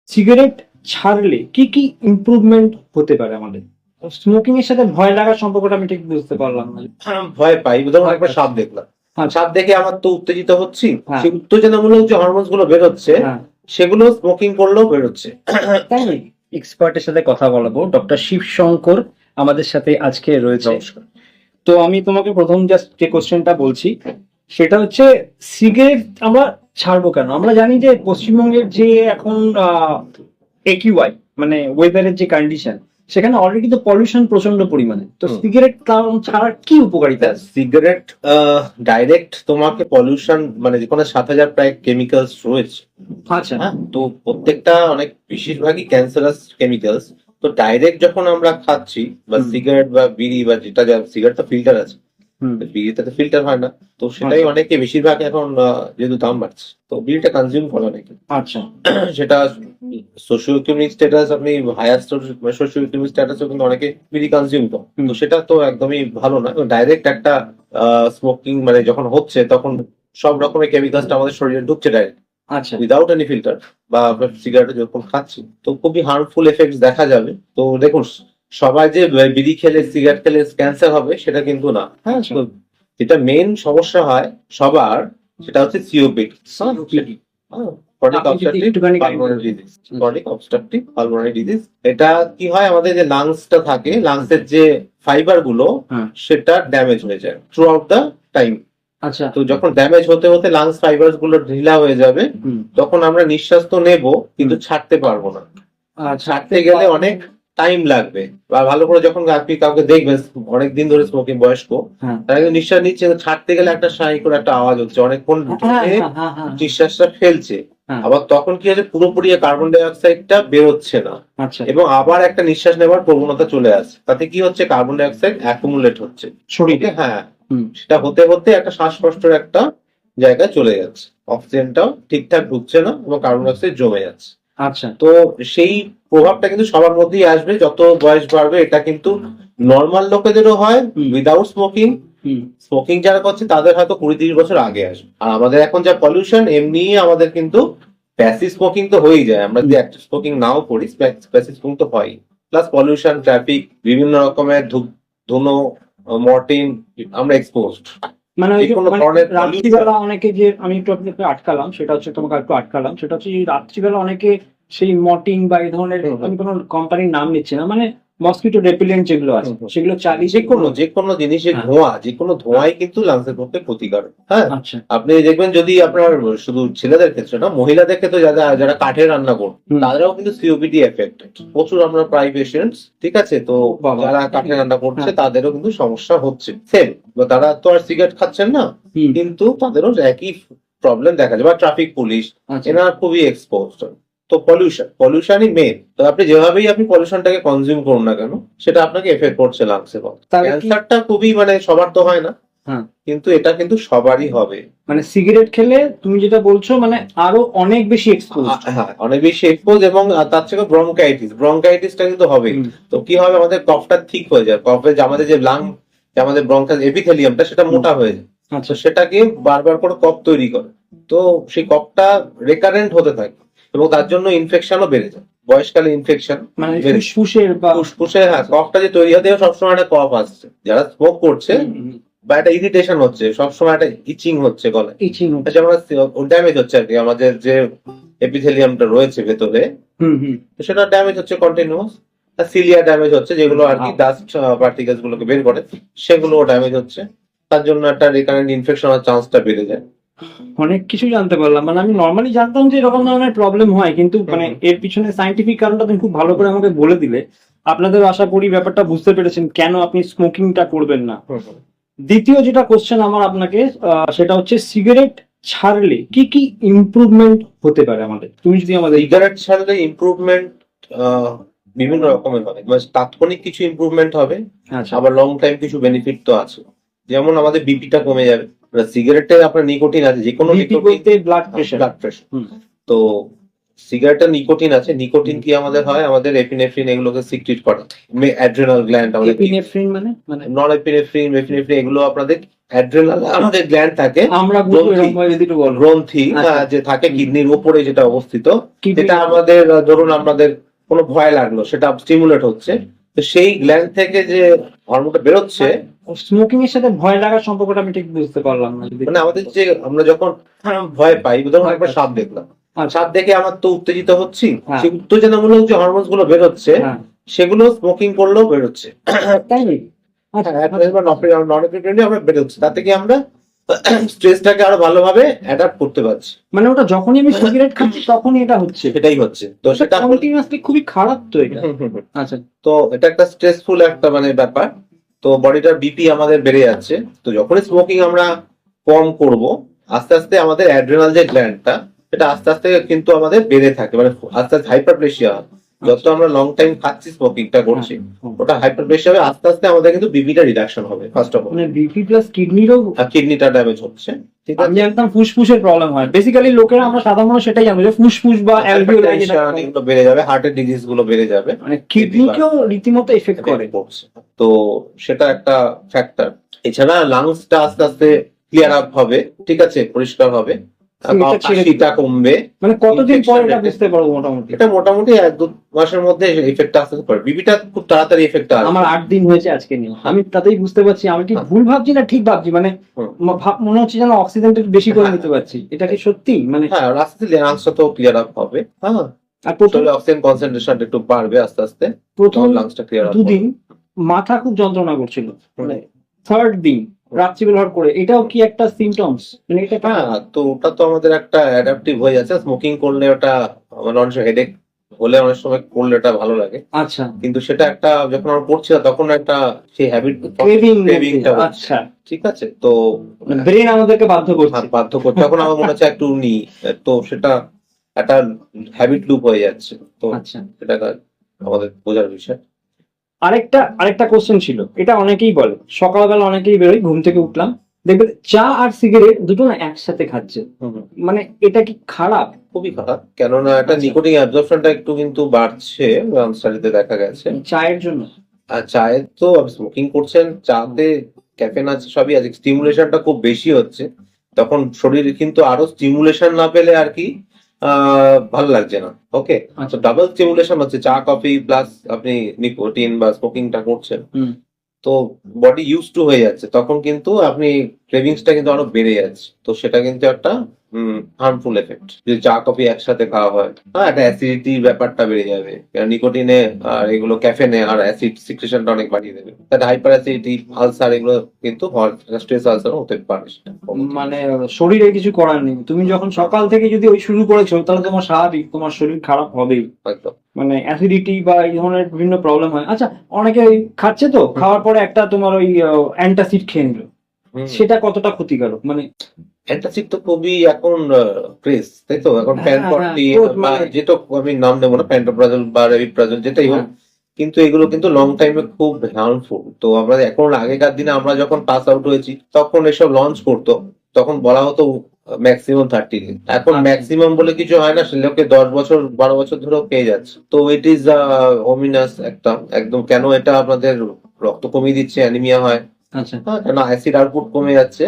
Cigarette ছাড়লে কি কি ইমপ্রুভমেন্ট হতে পারে আমাদের? স্মোকিং এর সাথে ভয় লাগার সম্পর্কটা আমি ঠিক বুঝতে পারলাম না। ভয় পাই, ধরুন একবার সাপ দেখলাম, হ্যাঁ সাপ দেখে আমার তো উত্তেজিত হচ্ছি, হ্যাঁ সেই উত্তেজনামূলক যে হরমোনস গুলো বেরোচ্ছে হ্যাঁ, সেগুলো স্মোকিং করলেও বেরোচ্ছে। তাই নাকি? এক্সপার্টের সাথে কথা বলবো, ডক্টর শিবশঙ্কর আমাদের সাথে আজকে রয়েছে। নমস্কার। তো আমি তোমাকে প্রথম জাস্ট যে কোশ্চেনটা বলছি সেটা হচ্ছে, সিগারেট আমরা ছাড়বো কেন? আমরা জানি যে পশ্চিমবঙ্গের যে এখন একিউআই মানে ওয়েদারের যে কন্ডিশন, সেখানে অলরেডি তো পলিউশন প্রচন্ড পরিমাণে। তো হুম। সিগারেট ছাড়ার কি উপকারিতা আছে? সিগারেট ডাইরেক্ট তোমাকে পলিউশন, মানে যেখানে 7,000 প্রায় কেমিক্যালস রয়েছে, আচ্ছা। হ্যাঁ, তো প্রত্যেকটা অনেক বেশিরভাগই ক্যান্সারাস কেমিক্যালস। তো ডাইরেক্ট যখন আমরা খাচ্ছি বা হুম। সিগারেট বা বিড়ি বা যেটা, সিগারেট তো ফিল্টার আছে, হুম। বিড়িতে তো ফিল্টার হয় না, তো সেটাই আচ্ছা। অনেকে বেশিরভাগ এখন যেহেতু দাম বাড়ছে তো বিড়িটা কনজিউম করে অনেকে। আচ্ছা। সেটা সোশিও ইকোনমিক স্ট্যাটাস, আপনি হায়ার সোশিও ইকোনমিক স্ট্যাটাসও কিন্তু অনেকে বিড়ি কনজিউম করে, হুম। তো সেটা তো একদমই ভালো না। ডাইরেক্ট একটা স্মোকিং মানে যখন হচ্ছে তখন সব রকমের কেমিক্যালসটা আমাদের শরীরে ঢুকছে ডাইরেক্ট, আচ্ছা। Without any filter. বা আপনার সিগারেট যখন খাচ্ছি তো খুবই হার্মফুল এফেক্ট দেখা যাবে। তো দেখুন, সবাই যে বিড়ি খেলে সিগারেট খেলে ক্যান্সার হবে সেটা কিন্তু না, হ্যাঁ। আচ্ছা। তো যেটা মেইন সমস্যা হয় সবার, সেটা হচ্ছে সিওপিডি, ক্রনিক আপনি যদি অবস্ট্রাকটিভ একটুখানি pulmonary disease. Chronic obstructive pulmonary disease, এটা কি হয়, আমাদের যে লাংসটা থাকে, লাংসের যে ফাইবার গুলো হ্যাঁ। সেটা ড্যামেজ হয়ে যায় থ্রু আউট দ্য টাইম। আচ্ছা। তো যখন ড্যামেজ হতে হতে লাংস ফাইবারস গুলো ঢিলা হয়ে যাবে, হুম। তখন আমরা নিঃশ্বাস তো নেবো কিন্তু ছাড়তে পারবো না। আচ্ছা। ছাড়তে গেলে অনেক টাইম লাগবে। বা ভালো করে যখন আপনি কাউকে দেখবেন অনেকদিন ধরে স্মোকিং বয়স্ক, হ্যাঁ। তারা কিন্তু নিঃশ্বাস নিচ্ছে কিন্তু ছাড়তে গেলে একটা সাই করে একটা আওয়াজ হচ্ছে, অনেকক্ষণ হ্যাঁ ধরে হ্যাঁ হ্যাঁ হ্যাঁ। নিঃশ্বাসটা ফেলছে। হ্যাঁ। আবার তখন কি হচ্ছে, পুরোপুরি কার্বন ডাই অক্সাইডটা বেরোচ্ছে না আচ্ছা। এবং আবার একটা নিঃশ্বাস নেওয়ার প্রবণতা চলে আসছে। তাতে কি হচ্ছে, কার্বন ডাই অক্সাইড অ্যাকুমুলেট হচ্ছে শরীরে। হ্যাঁ, হুম। সেটা হতে হতে একটা শ্বাসকষ্টের একটা জায়গায় চলে যাচ্ছে, অক্সিজেনটাও ঠিকঠাক ঢুকছে না এবং কার্বন ডাই অক্সাইড জমে যাচ্ছে। আচ্ছা। তো সেই প্রভাবটা কিন্তু সবার মধ্যেই আসবে যত বয়স বাড়বে। এটা কিন্তু নর্মাল লোকেদেরও হয় hmm. Without smoking. Hmm. Smoking যারা করছে তাদের হয়তো 20-30 বছর আগে আসবে। আর আমাদের এখন যা পলিউশন, এমনি আমাদের কিন্তু প্যাসিভ স্মোকিং তো হয়েই যায়, আমরা যদি অ্যাক্টিভ স্মোকিং নাও করি, প্যাসিভ স্মোকিং তো হয়। প্লাস পলিউশন, ট্রাফিক, বিভিন্ন রকমের ধুনো, মর্টিন, আমরা এক্সপোজড। মানে ওই যে যে কোনো মানে ধরনের রাত্রিবেলা অনেকে, যে আমি একটু আপনাকে আটকালাম, সেটা হচ্ছে তোমাকে একটু আটকালাম, সেটা হচ্ছে যে রাত্রিবেলা অনেকে সেই মর্টিন বা এই ধরনের, হুম, হুম। আমি কোনো কোম্পানির নাম নিচ্ছি না, মানে মসকিটো রেপিলেন্ট যেগুলো আছে হুম, হুম। সেগুলো চালিয়ে যে কোনো জিনিসের হ্যাঁ। ধোঁয়া, যে কোনো ধোঁয়াই কিন্তু লাংসের পক্ষে ক্ষতিকারক, হ্যাঁ। আচ্ছা। আপনি দেখবেন, যদি আপনার শুধু ছেলেদের ক্ষেত্রে না, মহিলাদের ক্ষেত্রে যারা যারা কাঠে রান্না করবে হুম। তাদেরও কিন্তু সিওপিডি এফেক্টেড প্রচুর। আমরা প্রায় পেশেন্টস, ঠিক আছে, তো বাবা। যারা কাঠে রান্না করছে হ্যাঁ। তাদেরও কিন্তু সমস্যা হচ্ছে সেম। তারা তো আর সিগারেট খাচ্ছেন না, হুম। কিন্তু তাদেরও একই প্রবলেম দেখা যায়। বা ট্রাফিক পুলিশ, আচ্ছা। এনারা খুবই এক্সপোজড। তো পলিউশনই মেন। তো আপনি যেভাবেই আপনি পলিউশনটাকে কনজিউম করুন না কেন, সেটা আপনাকে এফেক্ট করছে লাংসে। তাহলে কি ক্যান্সারটা খুবই, মানে সবার তো হয় না, হ্যাঁ, কিন্তু এটা কিন্তু সবারই হবে। মানে সিগারেট খেলে তুমি যেটা বলছো মানে আরো অনেক বেশি এক্সপোজ। হ্যাঁ, অনেক বেশি এক্সপোজ। এবং তার থেকে ব্রঙ্কাইটিসটা কিন্তু হবে। তো কি হবে, আমাদের কফটা ঠিক হয়ে যায়, কফে যে আমাদের যে লাং, যে আমাদের ব্রঙ্কাস এপিথেলিয়ামটা সেটা মোটা হয়ে যায়। আচ্ছা। তো সেটাকে বারবার করে কফ তৈরি করে। তো সেই কফটা রেকারেন্ট হতে থাকে এবং তার জন্য ইনফেকশনও বেড়ে যায়। বয়সকালে ইনফেকশন মানে ফুসফুসের বা ফুসফুসে, হ্যাঁ, কফটা যে তৈরি হতে সবসময় একটা কফ আসছে। যারা স্মোক করছে বা একটা ইরিটেশন হচ্ছে, সবসময় একটা ইচিং হচ্ছে গলায়, ইচিং। যেমন ড্যামেজ হচ্ছে আর কি আমাদের যে এপিথেলিয়ামটা রয়েছে ভেতরে, হুম হুম। তো সেটা ড্যামেজ হচ্ছে কন্টিনিউয়াস। সিলিয়া ড্যামেজ হচ্ছে, যেগুলো আর কি ডাস্ট পার্টিকেলস গুলোকে বের করে, সেগুলো ড্যামেজ হচ্ছে। তার জন্য একটা রিকারেন্ট ইনফেকশন হওয়ার চান্সটা বেড়ে যায়। অনেক কিছু জানতে পারলাম, মানে আমি নর্মালি জানতাম যে এরকম ধরনের প্রবলেম হয়, কিন্তু মানে এর পিছনে সাইন্টিফিক কারণটা তুমি খুব ভালো করে আমাকে বলে দিলে। আপনাদের আশা করি ব্যাপারটা বুঝতে পেরেছেন কেন আপনি স্মোকিংটা করবেন না। দ্বিতীয় যেটা কোশ্চেন আমার আপনাকে, সেটা হচ্ছে সিগারেট ছাড়লে কি কি ইমপ্রুভমেন্ট হতে পারে আমাদের? তুমি যদি আমাদের সিগারেট ছাড়লে ইমপ্রুভমেন্ট বিভিন্ন রকমের হবে। তাৎক্ষণিক কিছু ইমপ্রুভমেন্ট হবে, আচ্ছা। আবার লং টাইম কিছু বেনিফিট তো আছে। যেমন আমাদের বিপিটা কমে যাবে। সিগারেটে আপনার নিকোটিন আছে, যে কোনো বিপি বলতে ব্লাড প্রেশার। তো সিগারেটের নিকোটিন আছে। নিকোটিন কি আমাদের হয়, আমাদের এপিনেফ্রিন এগুলোকে সিক্রেট করে। অ্যাড্রেনাল গ্ল্যান্ড আমাদের, এপিনেফ্রিন মানে মানে নন এপিনেফ্রিন, এপিনেফ্রিন এগুলো আপনাদের অ্যাড্রেনাল আমাদের গ্ল্যান্ড থাকে, আমরা বুঝবো গ্রন্থি। এরকম ভাবে যদি একটু বলো। গ্রন্থি আচ্ছা। যে থাকে কিডনির উপরে যেটা অবস্থিত, Kidney- যেটা আমাদের ধরুন আমাদের কোনো ভয় লাগলো সেটা স্টিমুলেট হচ্ছে, তো সেই গ্ল্যান্ড থেকে যে হরমোনটা বেরোচ্ছে, স্মোকিং এর সাথে ভয় লাগার সম্পর্কটা আমি ঠিক বুঝতে পারলাম না যদি মানে আমাদের যে আমরা যখন ভয় পাই, ধরুন একবার সাপ দেখলাম, আচ্ছা। সাপ দেখে আমার তো উত্তেজিত হচ্ছি, হ্যাঁ। সেই উত্তেজনামূলক যে হরমোনস গুলো বেরোচ্ছে হ্যাঁ, সেগুলো স্মোকিং করলেও বেরোচ্ছে। তাই নাকি? আচ্ছা, আমরা বেরোচ্ছে, তাতে কি আমরা স্ট্রেসটাকে আরো ভালোভাবে অ্যাডাপ্ট করতে পারছি, মানে ওটা যখনই আমি সিগারেট খাচ্ছি তখনই এটা হচ্ছে, সেটাই হচ্ছে। তো সেটা কন্টিনিউয়াসলি খুবই খারাপ তো এটা। আচ্ছা, তো এটা একটা স্ট্রেসফুল একটা মানে ব্যাপার। তো বডিটার বিপি আমাদের বেড়ে যাচ্ছে। তো যখনই স্মোকিং আমরা কম করব, আস্তে আস্তে আমাদের অ্যাড্রেনাল যে গ্ল্যান্ডটা, সেটা আস্তে আস্তে কিন্তু আমাদের বেড়ে থাকে, মানে আস্তে আস্তে হাইপারপ্লেসিয়া। যত আমরা লং টাইম খাচ্ছি, স্মোকিংটা করছি, ওটা হাইপারপ্লেসিয়া হবে, আস্তে আস্তে আমাদের কিন্তু বিপিটা রিডাকশন হবে ফার্স্ট অফ অল, মানে বিপি প্লাস কিডনিরও আর কিডনিটা ড্যামেজ হচ্ছে। ঠিক আমি আছে, জানতাম ফুসফুসের প্রবলেম হয়, বেসিক্যালি লোকেরা আমরা সাধারণত সেটাই জানি যে ফুসফুস বা অ্যালভিওলাই যেটা Hypertension এগুলো বেড়ে যাবে, হার্টের ডিজিজ গুলো বেড়ে যাবে, মানে কিডনিকেও রীতিমতো এফেক্ট করে। করছে। তো সেটা একটা ফ্যাক্টর। এছাড়া লাংসটা আস্তে আস্তে ক্লিয়ার আপ হবে, ঠিক আছে, পরিষ্কার হবে, এটা ছেড়ে দিতে কাশিটা কমবে। মানে কতদিন পর Infection এটা rate- বুঝতে পারবো মোটামুটি? এটা মোটামুটি 1-2 মাসের মধ্যে এফেক্ট আসতে পারে, বিপিটা খুব তাড়াতাড়ি এফেক্ট আসবে। আমার 8 দিন হয়েছে আজকে নিয়ে, আমি তাতেই বুঝতে পারছি আমি কি ভুল ভাবছি না ঠিক ভাবছি, মানে হুম। মনে হচ্ছে যেন অক্সিজেনটা একটু বেশি করে নিতে পারছি, এটা কি সত্যি? মানে হ্যাঁ, আস্তে আস্তে লাংসটা তো ক্লিয়ার আপ হবে। হ্যাঁ, আর প্রথম শরীরে অক্সিজেন কনসেন্ট্রেশন একটু বাড়বে আস্তে আস্তে, প্রথম লাংসটা ক্লিয়ার আপ 2 দিন মাথা খুব যন্ত্রণা করছিল, মানে থার্ড দিন রাত্রিবেলা হট করে, এটাও কি একটা সিমটমস? মানে এটা একটা- হ্যাঁ, তো ওটা তো আমাদের একটা অ্যাডাপটিভ হয়ে যাচ্ছে। স্মোকিং করলে ওটা মানে অনেক সময় হেডেক হলে অনেক সময় করলে এটা ভালো লাগে, আচ্ছা, কিন্তু সেটা একটা যখন আমরা করছি না তখন একটা সেই হ্যাবিট ক্রেভিং। ক্রেভিংটা হচ্ছে। আচ্ছা, ঠিক আছে, তো ব্রেন আমাদেরকে বাধ্য করছে। বাধ্য করছে, তখন আমার মনে হচ্ছে একটু নি, তো সেটা একটা হ্যাবিট লুপ হয়ে যাচ্ছে। তো আচ্ছা, সেটা আমাদের বোঝার বিষয়। আরেকটা কোশ্চেন ছিল, এটা অনেকেই বলে, সকালবেলা অনেকেই বেরোয়, ঘুম থেকে উঠলাম দেখবে চা আর সিগারেট দুটো না একসাথে খাচ্ছে, মানে এটা কি খারাপ? খুবই খারাপ, কেননা এটা আচ্ছা। নিকোটিন অ্যাবজর্পশনটা একটু কিন্তু বাড়ছে স্টাডিতে দেখা গেছে। চায়ের জন্য? আর চায়ে তো স্মোকিং করছেন, চাতে ক্যাফেন আছে, সবই আছে, স্টিমুলেশনটা খুব বেশি হচ্ছে, তখন শরীরে কিন্তু আরো স্টিমুলেশন না পেলে আর কি ভালো লাগছে না। ওকে, আচ্ছা। ডাবল স্টিমুলেশন হচ্ছে, চা কফি প্লাস আপনি নিকোটিন বা স্মোকিংটা করছেন, হুম। তো বডি ইউজ টু হয়ে যাচ্ছে, তখন কিন্তু আপনি ক্রেভিংসটা কিন্তু আরো বেড়ে যাচ্ছে। তো সেটা কিন্তু একটা হার্মফুল এফেক্ট যদি চা কফি একসাথে খাওয়া হয়। হ্যাঁ, একটা অ্যাসিডিটির ব্যাপারটা বেড়ে যাবে, নিকোটিনে আর এগুলো ক্যাফেনে আর অ্যাসিড সিক্রেশনটা অনেক বাড়িয়ে দেবে, তাতে হাইপার অ্যাসিডিটি, আলসার এগুলো কিন্তু স্ট্রেস আলসার হতে পারে। সেটা মানে শরীরে কিছু করার নেই, তুমি যখন সকাল থেকে যদি ওই শুরু করেছো তাহলে তোমার স্বাভাবিক তোমার শরীর খারাপ হবেই, হয়তো মানে অ্যাসিডিটি বা এই ধরনের বিভিন্ন প্রবলেম হয়। আচ্ছা, অনেকে ওই খাচ্ছে তো, খাওয়ার পরে একটা তোমার ওই অ্যান্টাসিড খেয়ে নিল, সেটা কতটা ক্ষতিকারক? মানে অ্যান্টাসিড তো খুবই এখন ক্রেজ, তাই তো, এখন হ্যাঁ, প্যানফর্টি হ্যাঁ, বা মানে- যেটা আমি নাম নেবো না, প্যান্টোপ্রাজল বা রেভিপ্রাজল যেটাই হোক, হ্যাঁ। কিন্তু এগুলো কিন্তু লং টাইমে খুব হার্মফুল। তো আমরা এখন আগেকার দিনে আমরা যখন পাস আউট হয়েছি তখন এসব লঞ্চ করতো, তখন বলা হতো ম্যাক্সিমাম 30 দিন, এখন আচ্ছা। ম্যাক্সিমাম বলে কিছু হয় না, সে লোকে 10 বছর 12 বছর ধরেও পেয়ে যাচ্ছে। তো ইট ইজ ওমিনাস একটা, একদম কেন এটা আমাদের রক্ত কমিয়ে দিচ্ছে, অ্যানিমিয়া হয়, আচ্ছা, হ্যাঁ, কেন অ্যাসিড আউটপুট কমে যাচ্ছে,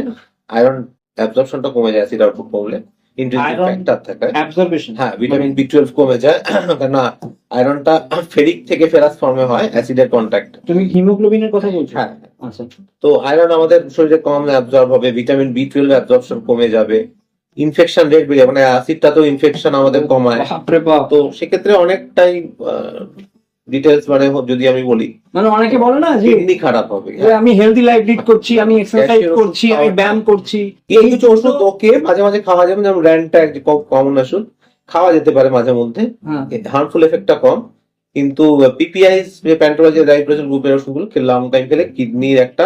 আয়রন অ্যাবজর্পশনটা কমে যায় অ্যাসিড আউটপুট কমলে, ইন্টারেস্টিং Iron ফ্যাক্টর থাকে। অ্যাবজর্বেশন। হ্যাঁ, ভিটামিন বি12 কমে যায়, কেন আয়রনটা ফেরিক থেকে ফেরাস ফর্মে হয় অ্যাসিডের কন্ট্যাক্ট। তুমি হিমোগ্লোবিনের কথা বলছো? হ্যাঁ, আচ্ছা, তো আয়রন আমাদের শরীরে কম অ্যাবজর্ব হবে, ভিটামিন বি12 অ্যাবজর্পশন কমে যাবে, ইনফেকশন রেট বেড়ে যাবে, মানে অ্যাসিডটা তো ইনফেকশন আমাদের কমায়। বাপরে বাপ। তো সেক্ষেত্রে অনেকটাই ডিটেলস মানে যদি আমি বলি, মানে অনেকে বলে না যে কিডনি খারাপ হবে। যে আমি হেলদি লাইফ লিড করছি, আমি এক্সারসাইজ Cashew করছি, আমি খাওয়া- ব্যায়াম করছি, এই কিছু ওষুধ ওকে মাঝে মাঝে খাওয়া যাবে, যেমন র্যান্টা কমন ওষুধ খাওয়া যেতে পারে মাঝে মধ্যে, হ্যাঁ, হার্মফুল এফেক্টটা কম, কিন্তু পিপিআইস প্যান্টোপ্রাজল রাইপ্রোজল গ্রুপের ওষুধগুলো লং টাইম খেলে কিডনির একটা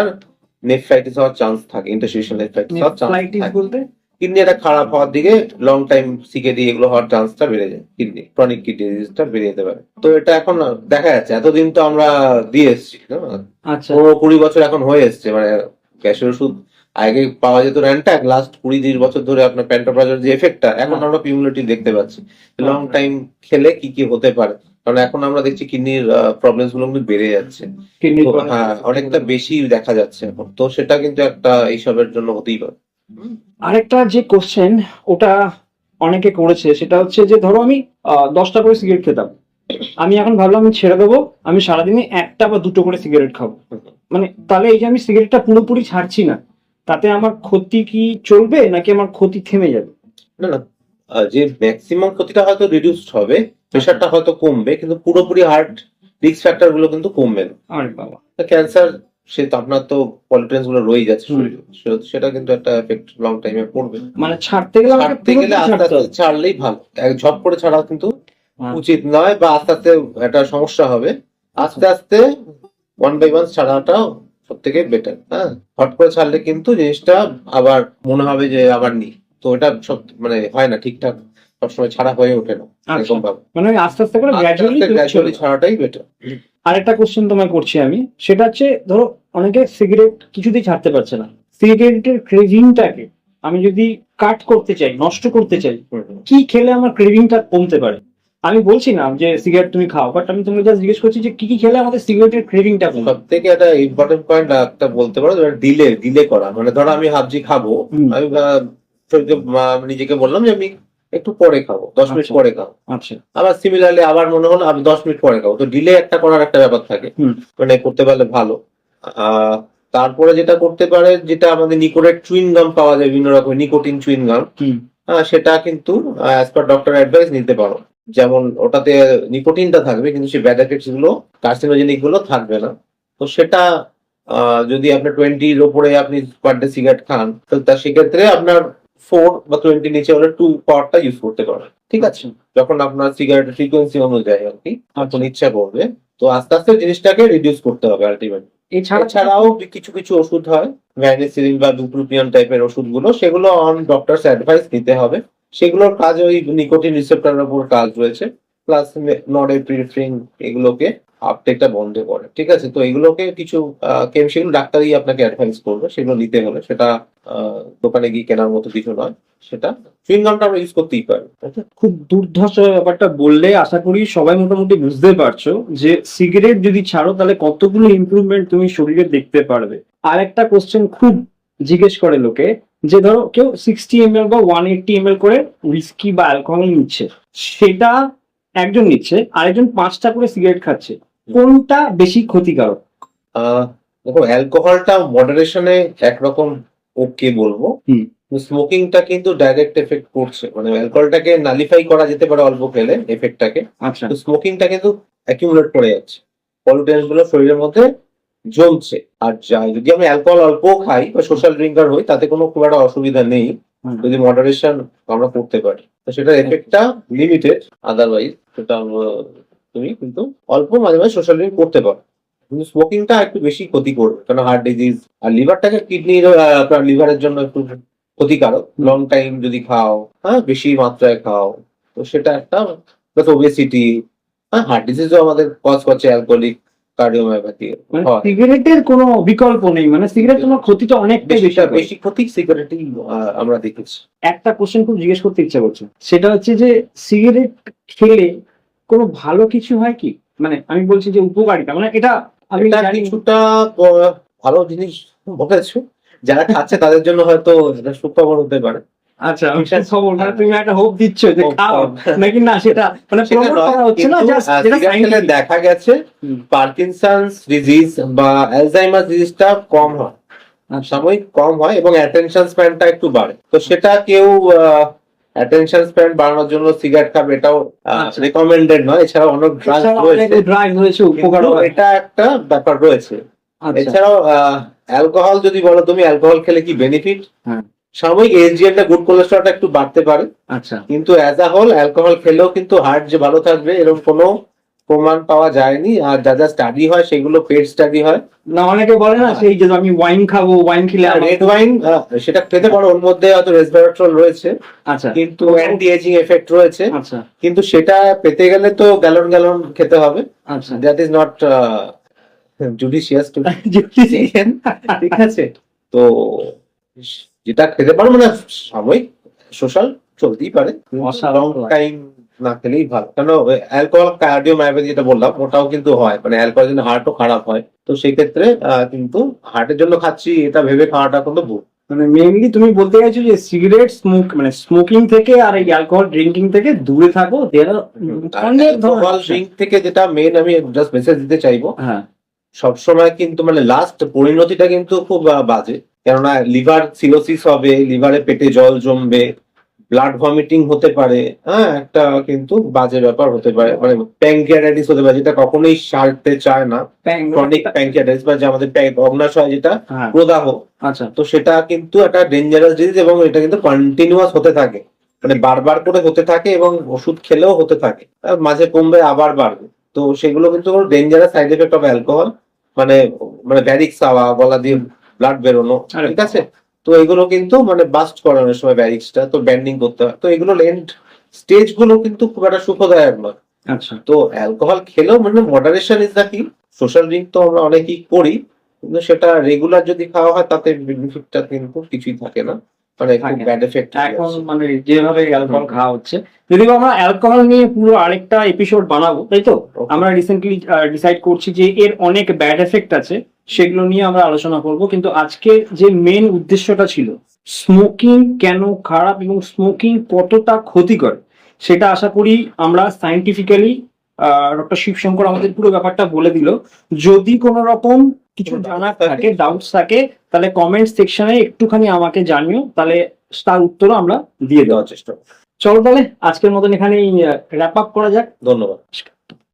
নেফ্রাইটিস হওয়ার চান্স থাকে, ইন্টারস্টিশিয়াল নেফ্রাইটিস হওয়ার চান্স নেফ্রাইটিস থাকে, বলতে কিডনি একটা খারাপ হওয়ার দিকে লং টাইম সিকেডি এগুলো হওয়ার চান্সটা বেড়ে যায়, কিডনি ক্রনিক কিডনি ডিজিজটা বেড়ে যেতে পারে। তো এটা এখন দেখা যাচ্ছে, এতদিন তো আমরা দিয়ে এসেছি, আচ্ছা, 15-20 বছর এখন হয়ে এসছে, মানে গ্যাসের ওষুধ আগে পাওয়া যেত র্যান্টাক, লাস্ট 20-30 বছর ধরে আপনার প্যান্টোপ্রাজল যে এফেক্টটা এখন হ্যাঁ। আমরা পিউলেটিভ দেখতে পাচ্ছি, লং হ্যাঁ। টাইম খেলে কি কি হতে পারে। কারণ এখন আমরা দেখছি কিডনির প্রবলেমস গুলো কিন্তু বেড়ে যাচ্ছে। কিডনি তো হ্যাঁ, অনেকটা বেশি দেখা যাচ্ছে এখন, তো সেটা কিন্তু একটা এইসবের জন্য হতেই পারে। আরেকটা যে কোশ্চেন ওটা অনেকে করেছে, সেটা হচ্ছে যে ধরো আমি 10টা করে সিগারেট খেতাম, আমি এখন ভাবলাম আমি ছেড়ে দেবো, আমি সারাদিনে 1টা বা 2টো করে সিগারেট খাবো। মানে তাহলে এই যে আমি সিগারেটটা পুরোপুরি ছাড়ছি না, তাতে আমার ক্ষতি কি চলবে নাকি আমার ক্ষতি থেমে যাবে? না না, যে ম্যাক্সিমাম ক্ষতিটা হয়তো রিডিউসড হবে, প্রেশারটা হয়তো কমবে, কিন্তু পুরোপুরি হার্ট রিস্ক ফ্যাক্টর গুলো কিন্তু কমবে না। আরে বাবা। ক্যান্সার, সে তো আপনার তো পলিটেন্স গুলো রয়েই যাচ্ছে শরীরে, সেটা কিন্তু একটা এফেক্ট লং টাইমে পড়বে। মানে ছাড়তে গেলে আমাকে ছাড়তে গেলে পুরোপুরি আস্তে ছাড়তে আস্তে হবে। ছাড়লেই ভালো, এক ঝপ করে ছাড়া কিন্তু হ্যাঁ। উচিত নয়, বা আস্তে আস্তে একটা সমস্যা হবে। আস্তে আস্তে 1 বাই 1 ছাড়াটা সব থেকে বেটার। হ্যাঁ, হট করে ছাড়লে কিন্তু জিনিসটা আবার মনে হবে যে আবার নি, তো এটা সব মানে হয় না ঠিকঠাক, সবসময় ছাড়া হয়ে ওঠে না এরকম ভাবে। মানে ওই আস্তে আস্তে করে গ্র্যাজুয়ালি গ্র্যাজুয়ালি। ছাড়াটাই বেটার। আরেকটা কোশ্চেন তোমায় করছি আমি, সেটা হচ্ছে ধরো অনেকে সিগারেট কিছুতেই ছাড়তে পারছে না, সিগারেটের ক্রেভিংটাকে আমি যদি কাট করতে চাই, নষ্ট করতে চাই, কি খেলে আমার ক্রেভিংটা কমতে পারে? আমি বলছি না যে সিগারেট তুমি খাও, বাট আমি তোমাকে জাস্ট জিজ্ঞেস করছি যে কি কি খেলে আমাদের সিগারেটের ক্রেভিংটা কমবে। সব থেকে একটা ইম্পর্টেন্ট পয়েন্ট একটা বলতে পারো, ডিলে করা। মানে ধরো আমি ভাবছি খাবো, আমি নিজেকে বললাম যে আমি একটু পরে খাবো, 10 মিনিট আচ্ছা। পরে খাবো। আচ্ছা। আবার সিমিলারলি আবার মনে হলো আমি 10 মিনিট পরে খাবো, তো ডিলে একটা করার একটা ব্যাপার থাকে, মানে করতে পারলে ভালো। তারপরে যেটা করতে পারে, যেটা আমাদের নিকোটিন চুইং গাম পাওয়া যায়, বিভিন্ন রকম নিকোটিন চুইং গাম, সেটা কিন্তু অ্যাজ পার ডক্টর অ্যাডভাইস নিতে পারো। যেমন ওটাতে নিকোটিনটা থাকবে, কিন্তু সেই ব্যাড এফেক্টস গুলো, কার্সিনোজেনিক গুলো থাকবে না। তো সেটা যদি আপনার 20-র ওপরে আপনি পার ডে সিগারেট খান, তো সেক্ষেত্রে আপনার 4 বা 20 নিচে হলে 2 পাওয়ারটা ইউজ করতে পারেন। ঠিক আছে, যখন আপনার সিগারেটের ফ্রিকোয়েন্সি অনুযায়ী আর কি তখন ইচ্ছা করবে। তো আস্তে আস্তে জিনিসটাকে রিডিউস করতে হবে আলটিমেটলি। এছাড়াও কিছু কিছু ওষুধ হয়, ভ্যানিসিলিন বা বুপ্রোপিয়ন টাইপের ওষুধগুলো, সেগুলো অন ডক্টরস অ্যাডভাইস নিতে হবে। সেগুলোর কাজ ওই নিকোটিন রিসেপ্টরের উপর কাজ রয়েছে, প্লাস নরএপিনেফ্রিন এগুলোকে আপটেকটা বন্ধ করে। ঠিক আছে, তো এগুলোকে কিছু সেগুলো ডাক্তারই আপনাকে অ্যাডভাইস করবে, সেগুলো নিতে হলে সেটা দোকানে গিয়ে কেনার মতো কিছু নয়, সেটা চুইং গামটা আমরা ইউজ করতেই পারি। খুব দুর্ধর্ষ ব্যাপারটা বললে আশা করি সবাই মোটামুটি বুঝতে পারছো যে সিগারেট যদি ছাড়ো তাহলে কতগুলো ইমপ্রুভমেন্ট তুমি শরীরে দেখতে পারবে। আর একটা কোশ্চেন খুব জিজ্ঞেস করে লোকে, যে ধরো কেউ 60 ml বা 180 ml করে উইস্কি বা অ্যালকোহল নিচ্ছে, সেটা একজন নিচ্ছে, আরেকজন 5টা করে সিগারেট খাচ্ছে, কোনটা বেশি ক্ষতিকারক? দেখো, অ্যালকোহলটা মডারেশনে একরকম ওকে বলবো, স্মোকিংটা কিন্তু ডাইরেক্ট এফেক্ট করছে, মানে অ্যালকোহলটাকে নালিফাই করা যেতে পারে অল্প খেলে এফেক্টটাকে, আচ্ছা। তো স্মোকিংটা কিন্তু অ্যাকিউমুলেট করে যাচ্ছে, পলিউটেন্স গুলো শরীরের মধ্যে জমছে। আর যদি আমি অ্যালকোহল অল্প খাই বা সোশ্যাল ড্রিঙ্কার হই, তাতে কোনো খুব একটা অসুবিধা নেই, যদি মডারেশন আমরা করতে পারি, তো সেটার এফেক্টটা লিমিটেড। আদারওয়াইজ সেটা তুমি কিন্তু অল্প মাঝে মাঝে সোশ্যাল ড্রিঙ্ক করতে পারো, কিন্তু স্মোকিংটা একটু বেশি ক্ষতি করবে, কারণ হার্ট ডিজিজ আর লিভারটাকে, কিডনির আপনার লিভারের জন্য একটু ক্ষতিকারক লং টাইম যদি খাও, হ্যাঁ বেশি মাত্রায় খাও, তো সেটা একটা প্লাস ওবেসিটি, হ্যাঁ হার্ট ডিজিজও আমাদের কজ করছে অ্যালকোহলিক কার্ডিওমায়োপ্যাথি। মানে সিগারেটের কোনো বিকল্প নেই, মানে সিগারেট তোমার ক্ষতিটা অনেকটাই বেশি ক্ষতি সিগারেটই আমরা দেখেছি। একটা কোশ্চেন খুব জিজ্ঞেস করতে ইচ্ছা করছে, সেটা হচ্ছে যে সিগারেট খেলে কোনো ভালো কিছু হয় কি? মানে আমি বলছি যে উপকারিতা, মানে এটা আমি এটা জানি। কিছুটা ভালো জিনিস বলেছো, যারা খাচ্ছে তাদের জন্য হয়তো এটা সুখবর হতে পারে। আচ্ছা, আমি খবর, মানে তুমি একটা হোপ দিচ্ছ যে খাও নাকি না, সেটা মানে সেটা প্রমোট করা নয়, হচ্ছে না, কিন্তু জাস্ট যেটা সিগারেট খেলে scientific। দেখা গেছে পার্কিনসন্স ডিজিজ বা অ্যালজাইমার ডিজিজটা কম হয়, সাময়িক কম হয়, এবং অ্যাটেনশন স্প্যানটা একটু বাড়ে। তো সেটা কেউ অ্যাটেনশন স্প্যান বাড়ানোর জন্য সিগারেট খাবে, এটাও রেকমেন্ডেড নয়। এছাড়াও অনেক ড্রাগ রয়েছে উপকার, এটা একটা ব্যাপার রয়েছে। এছাড়াও অ্যালকোহল যদি বলো তুমি, অ্যালকোহল খেলে কি বেনিফিট, সাময়িক এসজিএলটা গুড কোলেস্টেরলটা একটু বাড়তে পারে, আচ্ছা, কিন্তু অ্যাজ আ হোল অ্যালকোহল খেলেও কিন্তু হার্ট যে ভালো থাকবে এরকম কোনো প্রমাণ পাওয়া যায়নি। আর যা যা স্টাডি হয় সেগুলো পেড স্টাডি হয় না, অনেকে বলে না সেই যে আমি ওয়াইন খাবো, ওয়াইন খেলে রেড ওয়াইন সেটা খেতে পারো, ওর মধ্যে হয়তো রেসভেরাট্রল রয়েছে, আচ্ছা, কিন্তু অ্যান্টি এজিং এফেক্ট রয়েছে, আচ্ছা, কিন্তু সেটা পেতে গেলে তো গ্যালন গ্যালন খেতে হবে, আচ্ছা, that is not judicious to, ঠিক আছে। তো যেটা খেতে পারো মানে সাময়িক সোশ্যাল চলতেই পারে, লং টাইম না খেলেই ভালো, কারণ অ্যালকোহল কার্ডিওমায়োপ্যাথি যেটা বললাম ওটাও কিন্তু হয়, মানে অ্যালকোহল জন্য হার্টও খারাপ হয়। তো সেই ক্ষেত্রে কিন্তু হার্টের জন্য খাচ্ছি এটা ভেবে খাওয়াটা কিন্তু ভুল। মানে মেইনলি তুমি বলতে চাইছো যে সিগারেট স্মোক মানে স্মোকিং থেকে আর এই অ্যালকোহল ড্রিঙ্কিং থেকে দূরে থাকো। অনেক অ্যালকোহল ড্রিঙ্ক থেকে যেটা মেন আমি জাস্ট মেসেজ দিতে চাইবো, হ্যাঁ সবসময় কিন্তু মানে লাস্ট পরিণতিটা কিন্তু খুব বাজে। কেননা লিভার সিরোসিস হবে, লিভারে পেটে জল জমবে, ব্লাড ভমিটিং হতে পারে, হ্যাঁ একটা কিন্তু বাজে ব্যাপার হতে পারে, মানে প্যানক্রিয়াটাইটিস হতে পারে, যেটা কখনোই সারতে চায় না। ক্রনিক প্যানক্রিয়াটাইটিস বা যে আমাদের অগ্নাশয় যেটা হ্যাঁ প্রদাহ, আচ্ছা তো সেটা কিন্তু একটা ডেঞ্জারাস ডিজিজ এবং এটা কিন্তু কন্টিনিউয়াস হতে থাকে, মানে বারবার করে হতে থাকে এবং ওষুধ খেলেও হতে থাকে, আর মাঝে কমবে আবার বাড়বে। তো সেগুলো কিন্তু dangerous side effect of alcohol, মানে মানে ব্যারিক্স হওয়া, গলা দিয়ে ব্লাড বেরোনো, আরে ঠিক আছে। তো এগুলো কিন্তু মানে বাস্ট করানোর সময় ব্যারিক্সটা তো ব্যান্ডিং করতে হয়, তো এগুলো এন্ড স্টেজ গুলো কিন্তু খুব একটা সুখদায়ক নয়। আচ্ছা তো অ্যালকোহল খেলেও মানে মডারেশন ইজ দ্য কি। সোশ্যাল ড্রিঙ্ক তো আমরা অনেকেই করি, কিন্তু সেটা রেগুলার যদি খাওয়া হয় তাতে বেনিফিটটা কিন্তু কিছুই থাকে না, মানে খুব থাকে। Bad effect. এখন মানে যেভাবে অ্যালকোহল খাওয়া হচ্ছে, যদিও আমরা অ্যালকোহল নিয়ে পুরো আরেকটা এপিসোড বানাবো, তাই তো আমরা রিসেন্টলি ডিসাইড করছি যে এর অনেক ব্যাড এফেক্ট আছে, সেগুলো নিয়ে আমরা আলোচনা করব। কিন্তু আজকে যে মেন উদ্দেশ্যটা ছিল স্মোকিং কেন খারাপ এবং স্মোকিং কতটা ক্ষতিকর, সেটা আশা করি আমরা সায়েন্টিফিক্যালি ডক্টর শিবশঙ্কর আমাদের পুরো ব্যাপারটা বলে দিল। যদি কোনো রকম কিছু জানার থাকে, ডাউটস থাকে, তাহলে কমেন্ট সেকশনে একটুখানি আমাকে জানিও, তাহলে তার উত্তরও আমরা দিয়ে দেওয়ার চেষ্টা করব। চলো তাহলে আজকের মতন এখানেই র্যাপ আপ করা যাক। ধন্যবাদ।